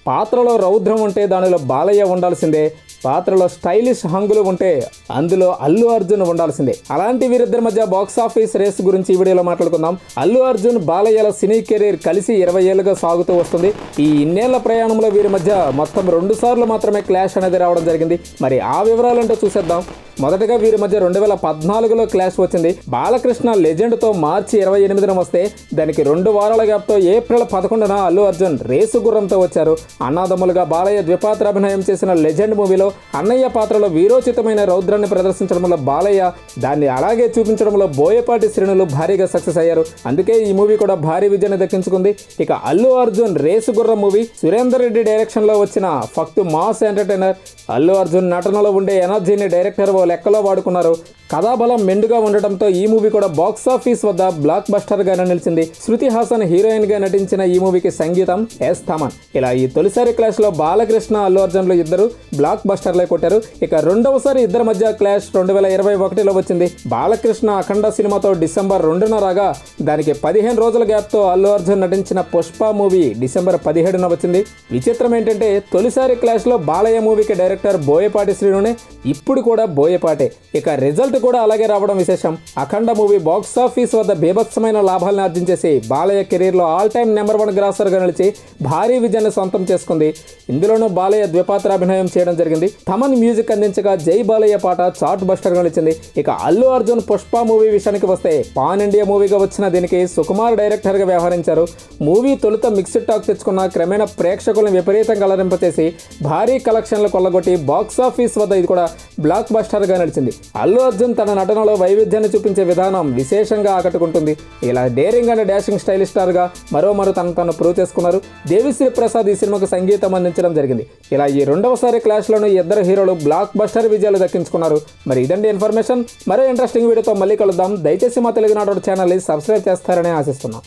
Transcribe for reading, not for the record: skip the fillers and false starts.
పాత్రలో రౌద్రం ఉంటే దానిలో బాలయ్య ఉండాల్సిందే, పాత్రలో స్టైలిష్ హంగులు ఉంటే అందులో అల్లు అర్జున్ ఉండాల్సిందే. అలాంటి వీరిద్దరి మధ్య బాక్స్ ఆఫీస్ రేస్ గురించి ఈ వీడియోలో మాట్లాడుకుందాం. అల్లు అర్జున్ బాలయ్యల సినీ కెరీర్ కలిసి 20 ఏళ్లుగా సాగుతూ వస్తుంది. ఈ ఇన్నేళ్ల ప్రయాణంలో వీరి మధ్య మొత్తం 2 సార్లు మాత్రమే క్లాష్ అనేది రావడం జరిగింది. మరి ఆ వివరాలంటూ చూసేద్దాం. మొదటగా వీరి మధ్య 2014లో క్లాష్ వచ్చింది. బాలకృష్ణ లెజెండ్తో మార్చి 28న వస్తే దానికి 2 వారాల గ్యాప్తో ఏప్రిల్ 11న అల్లు అర్జున్ రేసు గుర్రంతో వచ్చారు. అన్నాదమ్ములుగా బాలయ్య ద్విపాత్రాభినయం చేసిన లెజెండ్ మూవీలో అన్నయ్య పాత్రలో వీరోచితమైన రౌద్రాన్ని ప్రదర్శించడంలో బాలయ్య దాన్ని అలాగే చూపించడంలో బోయపాటి శ్రేణులు భారీగా సక్సెస్ అయ్యారు. అందుకే ఈ మూవీ కూడా భారీ విజయాన్ని దక్కించుకుంది. ఇక అల్లు అర్జున్ రేసు గుర్రం మూవీ సురేందర్ రెడ్డి డైరెక్షన్లో వచ్చిన ఫక్తు మాస్ ఎంటర్టైనర్. అల్లు అర్జున్ నటనలో ఉండే ఎనర్జీని డైరెక్టర్ లెక్కలో వాడుకున్నారు. కథాబలం మెండుగా ఉండటంతో ఈ మూవీ కూడా బాక్స్ ఆఫీస్ వద్ద బ్లాక్ బస్టర్ గానే నిలిచింది. శృతి హాసన్ హీరోయిన్ గా నటించిన ఈ మూవీకి సంగీతం ఎస్ థమన్. ఇలా ఈ తొలిసారి క్లాష్ లో బాలకృష్ణ అల్లు అర్జున్లు ఇద్దరు బ్లాక్ బస్టర్లే కొట్టారు. ఇక రెండవసారి ఇద్దరి మధ్య క్లాష్ 2021లో వచ్చింది. బాలకృష్ణ అఖండ సినిమాతో డిసెంబర్ 2న రాగా దానికి 15 రోజుల గ్యాప్ తో అల్లు అర్జున్ నటించిన పుష్ప మూవీ డిసెంబర్ 17న వచ్చింది. విచిత్రం ఏంటంటే తొలిసారి క్లాష్ లో బాలయ్య మూవీకి డైరెక్టర్ బోయపాటి శ్రీనునే, ఇప్పుడు కూడా బోయపాటే. ఇక రిజల్ట్ కూడా అలాగే రావడం విశేషం. అఖండ మూవీ బాక్స్ ఆఫీస్ వద్ద బీభత్సమైన లాభాలను ఆర్జించేసి బాలయ్య కెరీర్లో ఆల్ టైమ్ నెంబర్ 1 గ్రాసర్గా నిలిచి భారీ విజయాన్ని సొంతం చేసుకుంది. ఇందులోనూ బాలయ్య ద్విపాత్రాభినయం చేయడం జరిగింది. థమన్ మ్యూజిక్ అందించగా జై బాలయ్య పాట చార్ట్ బస్టర్గా నిలిచింది. ఇక అల్లు అర్జున్ పుష్ప మూవీ విషయానికి వస్తే పాన్ ఇండియా మూవీగా వచ్చిన దీనికి సుకుమార్ డైరెక్టర్గా వ్యవహరించారు. మూవీ తొలుత మిక్స్డ్ టాక్ తెచ్చుకున్న క్రమేణా ప్రేక్షకులను విపరీతంగా అలరింపచేసి భారీ కలెక్షన్లు కొల్లగొట్టి బాక్స్ ఆఫీస్ వద్ద ఇది కూడా బ్లాక్ బస్టర్గా నడిచింది. అల్లు అర్జున్ తన నటనలో వైవిధ్యాన్ని చూపించే విధానం విశేషంగా ఆకట్టుకుంటుంది. ఇలా డేరింగ్ అండ్ డాషింగ్ స్టైలిష్ స్టార్గా మరోమారు తను ప్రూవ్ చేసుకున్నారు. దేవిశ్రీ ప్రసాద్ ఈ సినిమాకు సంగీతం అందించడం జరిగింది. ఇలా ఈ రెండవసారి క్లాష్లోనూ ఇద్దరు హీరోలు బ్లాక్ బస్టర్ విజయాలు దక్కించుకున్నారు. మరి ఇదండి ఇన్ఫర్మేషన్. మరో ఇంట్రెస్టింగ్ వీడియోతో మళ్ళీ కలుద్దాం. దయచేసి మా తెలుగునాడు ఛానల్ని సబ్స్క్రైబ్ చేస్తారని ఆశిస్తున్నాం.